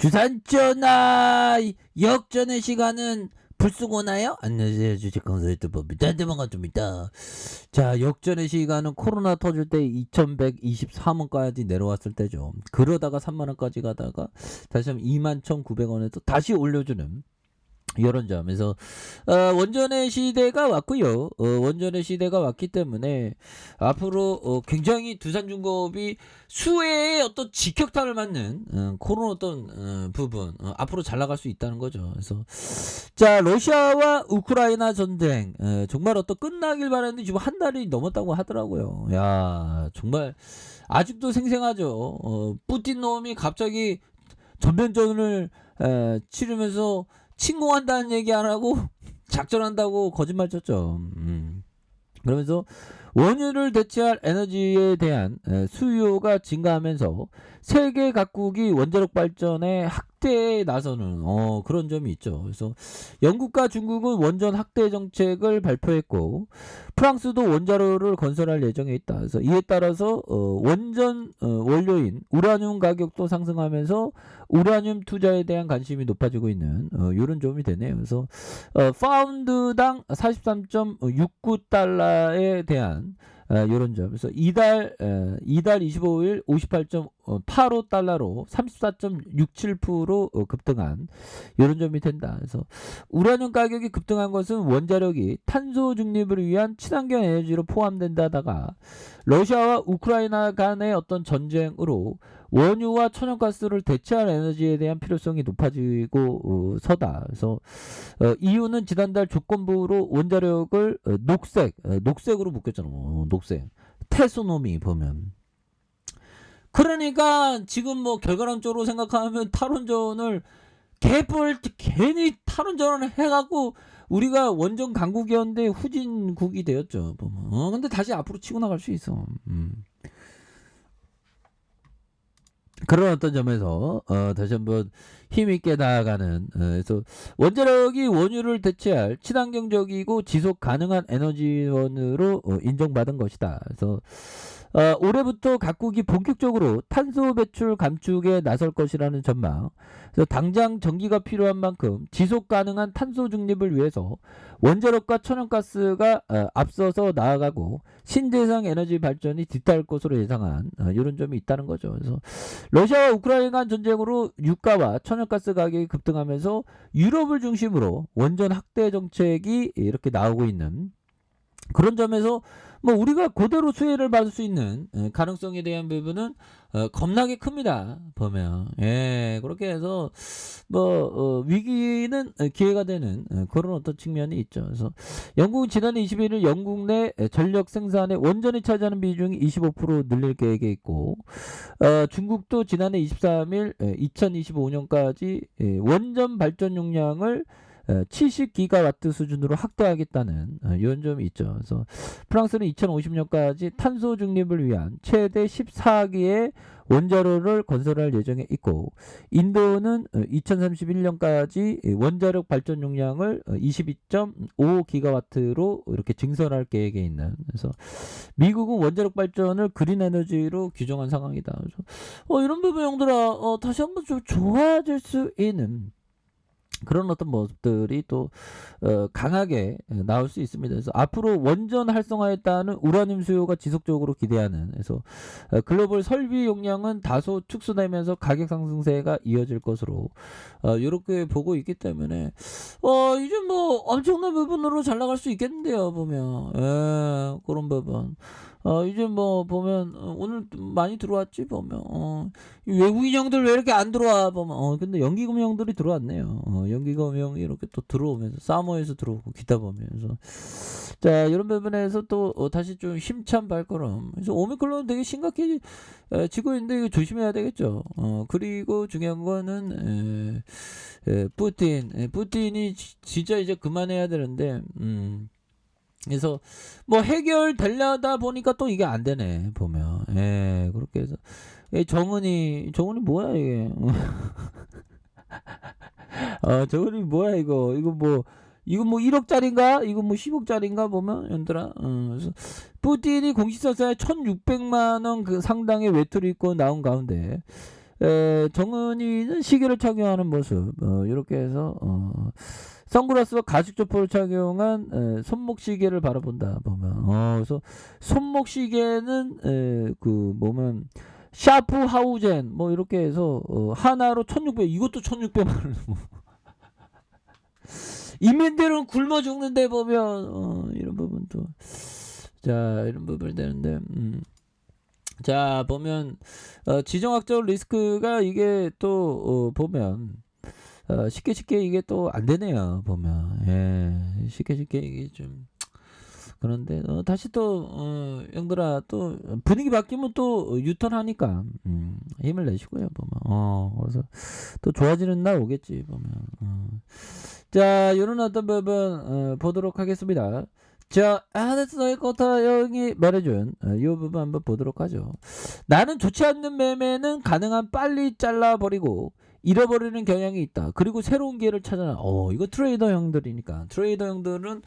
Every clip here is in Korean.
주산전화 역전의 시간은 불쑥 오나요? 안녕하세요. 주식강사 유튜버입니다. 반갑습니다. 자, 역전의 시간은 코로나 터질 때 2124원까지 내려왔을 때죠. 그러다가 3만원까지 가다가 다시 한번 21,900원에서 다시 올려주는 이런 점에서 원전의 시대가 왔고요. 원전의 시대가 왔기 때문에 앞으로 굉장히 두산중공업이 수혜의 어떤 직격탄을 맞는 그런 어떤 부분 앞으로 잘 나갈 수 있다는 거죠. 그래서 자, 러시아와 우크라이나 전쟁 정말 어떤 끝나길 바랐는데 지금 한 달이 넘었다고 하더라고요. 야, 정말 아직도 생생하죠. 푸틴 놈이 갑자기 전면전을 치르면서 침공한다는 얘기 안 하고 작전한다고 거짓말 쳤죠. 그러면서 원유를 대체할 에너지에 대한 수요가 증가하면서 세계 각국이 원자력 발전에 확대에 나서는 그런 점이 있죠. 그래서 영국과 중국은 원전 확대 정책을 발표했고 프랑스도 원자로를 건설할 예정에 있다. 그래서 이에 따라서 원전 원료인 우라늄 가격도 상승하면서 우라늄 투자에 대한 관심이 높아지고 있는 이런 점이 되네요. 그래서 파운드당 43.69달러에 대한 이런 점. 그래서 이달 25일 58.85달러로 34.67% 급등한 이런 점이 된다. 그래서 우라늄 가격이 급등한 것은 원자력이 탄소 중립을 위한 친환경 에너지로 포함된다다가 러시아와 우크라이나 간의 어떤 전쟁으로 원유와 천연가스를 대체할 에너지에 대한 필요성이 높아지고 서다. 그래서 이유는 지난달 조건부로 원자력을 녹색으로 묶였잖아. 녹색. 태소노미 보면. 그러니까 지금 뭐 결과론적으로 생각하면 탈원전을 괜히 탈원전을 해갖고 우리가 원전 강국이었는데 후진국이 되었죠. 보면. 근데 다시 앞으로 치고 나갈 수 있어. 그런 어떤 점에서 다시 한번 힘있게 나아가는 그래서 원자력이 원유를 대체할 친환경적이고 지속 가능한 에너지원으로 인정받은 것이다. 그래서 올해부터 각국이 본격적으로 탄소 배출 감축에 나설 것이라는 전망. 그래서 당장 전기가 필요한 만큼 지속 가능한 탄소 중립을 위해서 원자력과 천연가스가 앞서서 나아가고 신재생 에너지 발전이 뒤따를 것으로 예상한 이런 점이 있다는 거죠. 그래서 러시아와 우크라이나 간 전쟁으로 유가와 천연가스 가격이 급등하면서 유럽을 중심으로 원전 확대 정책이 이렇게 나오고 있는 그런 점에서 뭐 우리가 그대로 수혜를 받을 수 있는 가능성에 대한 부분은 겁나게 큽니다. 보면 그렇게 해서 뭐 위기는 기회가 되는 그런 어떤 측면이 있죠. 그래서 영국은 지난해 21일 영국 내 전력 생산의 원전이 차지하는 비중이 25% 늘릴 계획에 있고 중국도 지난해 23일 2025년까지 원전 발전 용량을 70기가와트 수준으로 확대하겠다는 이런 점이 있죠. 그래서 프랑스는 2050년까지 탄소 중립을 위한 최대 14기의 원자로를 건설할 예정에 있고 인도는 2031년까지 원자력 발전 용량을 22.5기가와트로 이렇게 증설할 계획에 있는 그래서 미국은 원자력 발전을 그린 에너지로 규정한 상황이다. 그래서 이런 부분 형들아 다시 한번 좀 좋아질 수 있는 그런 어떤 모습들이 또 강하게 나올 수 있습니다. 그래서 앞으로 원전 활성화에 따른 우라늄 수요가 지속적으로 기대하는 그래서 글로벌 설비 용량은 다소 축소되면서 가격 상승세가 이어질 것으로 이렇게 보고 있기 때문에 이제 뭐 엄청난 부분으로 잘 나갈 수 있겠는데요. 보면 그런 부분. 이제 뭐 보면 오늘 많이 들어왔지 보면 외국인 형들 왜 이렇게 안 들어와 보면 근데 연기금 형들이 들어왔네요. 연기금 형이 이렇게 또 들어오면서 사모에서 들어오고 기타 보면서 자 이런 부분에서 또 다시 좀 힘찬 발걸음. 그래서 오미크론 되게 심각해지고 있는데 이거 조심해야 되겠죠. 그리고 중요한 거는 푸틴이 진짜 이제 그만해야 되는데. 그래서 뭐 해결되려다 보니까 또 이게 안 되네 보면 그렇게 해서 정은이 뭐야 이게 정은이 뭐야 이거 뭐 1억짜리인가 이거 뭐 10억짜리인가 보면 연들아 그래서 푸틴이 공식사사에 1600만원 그 상당의 외투를 입고 나온 가운데 정은이는 시계를 착용하는 모습 이렇게 해서 선글라스와 가죽조포를 착용한 손목 시계를 바라본다 보면 그래서 손목 시계는 그 뭐면 샤프하우젠 뭐 이렇게 해서 하나로 1600 이것도 1600만 원. 인민들은 굶어 죽는데 보면 이런 부분도 자 이런 부분이 되는데 자 보면 지정학적 리스크가 이게 또 보면 쉽게 이게 또 안 되네요 보면 예 쉽게 이게 좀 그런데 다시 또 형들아 또 분위기 바뀌면 또 유턴하니까 힘을 내시고요 보면 그래서 또 좋아지는 날 오겠지 보면 자 요런 어떤 부분 보도록 하겠습니다. 자 하네스의 코타 형이 말해준 이 부분 한번 보도록 하죠. 나는 좋지 않는 매매는 가능한 빨리 잘라버리고 잃어버리는 경향이 있다. 그리고 새로운 기회를 찾아라. 이거 트레이더 형들이니까. 트레이더 형들은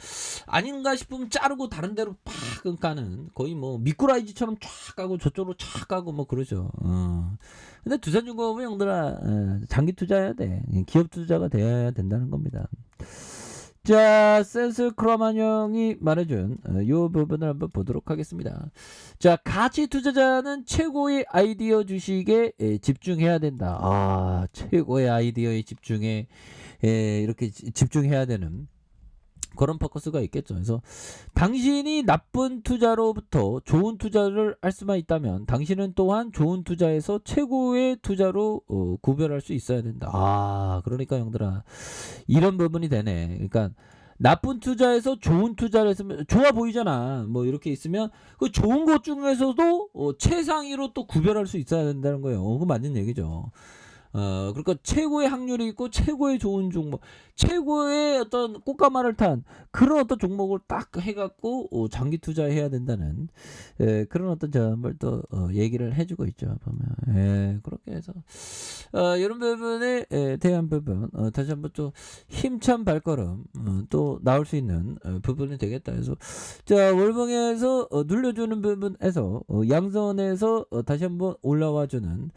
아닌가 싶으면 자르고 다른 데로 팍 까는 거의 뭐 미꾸라지처럼 쫙 가고 저쪽으로 쫙 가고 뭐 그러죠. 근데 두산중공업은 형들아 장기 투자해야 돼. 기업 투자가 돼야 된다는 겁니다. 자, 센스 크로만 형이 말해준 이 부분을 한번 보도록 하겠습니다. 자, 가치 투자자는 최고의 아이디어 주식에 집중해야 된다. 최고의 아이디어에 집중해 이렇게 집중해야 되는 그런 포커스가 있겠죠. 그래서 당신이 나쁜 투자로부터 좋은 투자를 할 수만 있다면 당신은 또한 좋은 투자에서 최고의 투자로 구별할 수 있어야 된다. 그러니까 형들아 이런 부분이 되네. 그러니까 나쁜 투자에서 좋은 투자를 했으면 좋아 보이잖아. 뭐 이렇게 있으면 그 좋은 것 중에서도 최상위로 또 구별할 수 있어야 된다는 거예요. 그거 맞는 얘기죠. 그러니까 최고의 확률이 있고 최고의 좋은 종목, 최고의 어떤 꽃가마를 탄 그런 어떤 종목을 딱 해갖고 장기 투자해야 된다는 그런 어떤 점을 또 얘기를 해주고 있죠. 보면 그렇게 해서 이런 부분에 대한 부분 다시 한번 또 힘찬 발걸음 또 나올 수 있는 부분이 되겠다. 그래서 자 월봉에서 눌려주는 부분에서 양선에서 다시 한번 올라와주는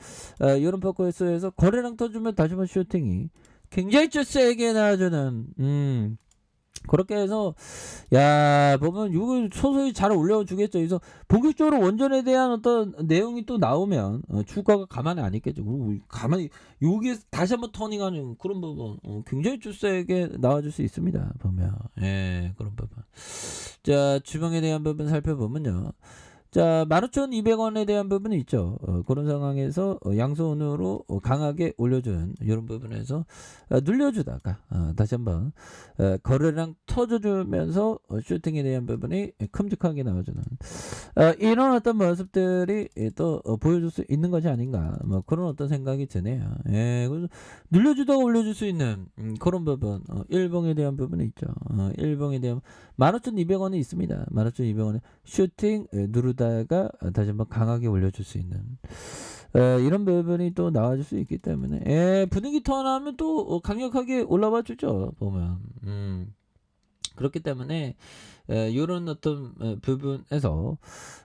이런 포커스에서 거래량 터주면 다시 한번 슈팅이 굉장히 좀 세게 나와주는 그렇게 해서 야 보면 이거 소소히 잘 올려주겠죠. 그래서 본격적으로 원전에 대한 어떤 내용이 또 나오면 주가가 가만히 안 있겠죠. 그리고 가만히 여기에 다시 한번 터닝하는 그런 부분 굉장히 좀 세게 나와줄 수 있습니다. 보면 그런 부분. 자 주봉에 대한 부분 살펴보면요. 자 15,200원에 대한 부분이 있죠. 그런 상황에서 양손으로 강하게 올려준 이런 부분에서 눌려주다가 다시 한번 거래량 터져주면서 슈팅에 대한 부분이 큼직하게 나와주는 이런 어떤 모습들이 또 보여줄 수 있는 것이 아닌가 뭐 그런 어떤 생각이 드네요. 그래서 눌려주다가 올려줄 수 있는 그런 부분 일봉에 대한 부분이 있죠. 일봉에 대한 15,200원이 있습니다. 15,200원에 슈팅 누르다가 다시 한번 강하게 올려줄 수 있는 이런 부분이 또 나와줄 수 있기 때문에 분위기 턴하면 또 강력하게 올라와 주죠. 보면 그렇기 때문에 이런 어떤 부분에서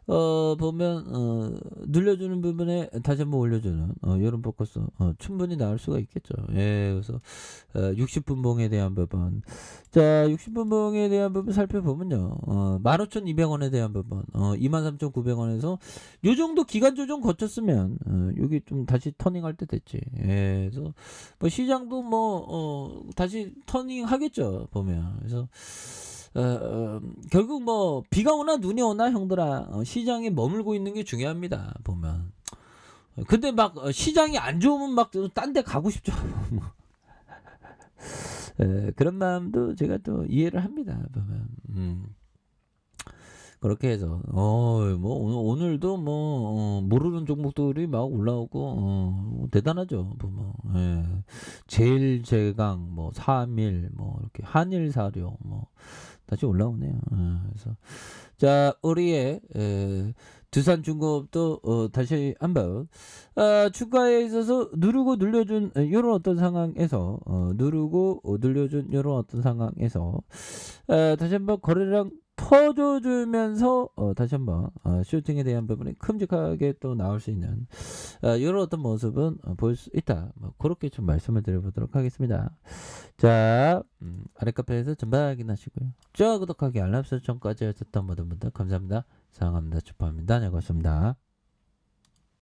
보면 눌려주는 부분에 다시 한번 올려주는 이런 포커스 충분히 나올 수가 있겠죠. 그래서 60분봉에 대한 부분 자 60분봉에 대한 부분 살펴보면요 15,200원에 대한 부분 23,900원에서 요 정도 기간 조정 거쳤으면 여기 좀 다시 터닝할 때 됐지. 그래서 뭐 시장도 뭐 다시 터닝 하겠죠. 보면 그래서 결국 뭐 비가 오나 눈이 오나 형들아 시장에 머물고 있는 게 중요합니다. 보면 근데 막 시장이 안 좋으면 막 딴 데 가고 싶죠. 그런 마음도 제가 또 이해를 합니다. 보면 그렇게 해서 뭐 오늘도 뭐 모르는 종목들이 막 올라오고 대단하죠. 보면 제일 제강 뭐 3일 뭐 이렇게 한일사료 뭐 다시 올라오네요. 그래서 자 우리의 두산중공업도 다시 한번 주가에 있어서 누르고 눌려준 이런 어떤 상황에서 누르고 눌려준 이런 어떤 상황에서 다시 한번 거래량 터져주면서 다시 한번 슈팅에 대한 부분이 큼직하게 또 나올 수 있는 이런 어떤 모습은 보일 수 있다. 뭐 그렇게 좀 말씀을 드려보도록 하겠습니다. 자, 아래 카페에서 전방 확인하시고요. 좋아요, 구독하기, 알람 설정까지 하셨던 모든 분들 감사합니다. 사랑합니다. 축하합니다. 네, 고맙습니다.